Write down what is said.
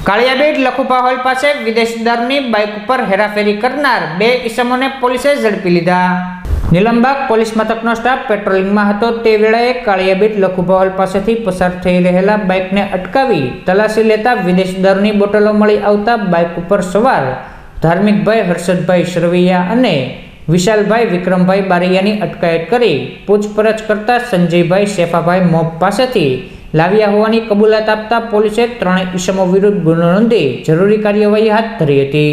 કાળિયાબેટ લખુપા hall પાસે વિદેશી દારૂની બાઇક ઉપર હેરાફેરી કરનાર 2 ઈસમોને પોલીસે ઝડપી લીધા। નીલમબાગ પોલીસ મથકનો સ્ટાફ પેટ્રોલિંગમાં હતો તે વેળાએ કાળિયાબેટ લખુપા હોલ પાસેથી પસાર થઈ રહેલા બાઇકને અટકાવી તલાશી લેતા વિદેશી દારૂની બોટલો મળી આવતા બાઇક ઉપર સવાર ધાર્મિકભાઈ હર્ષદભાઈ સરવૈયા અને વિશાલભાઈ વિક્રમભાઈ બારૈયાની અટકાયત કરી પૂછપરછ કરતા સંજયભાઈ શેફાભાઈ મોબ પાસેથી લાવ્યા હોવાની કબૂલાત આપતા પોલીસે 3 ઈસમો વિરુદ્ધ ગુનો નોંધી જરૂરી કાર્યવાહી હાથ ધરી હતી।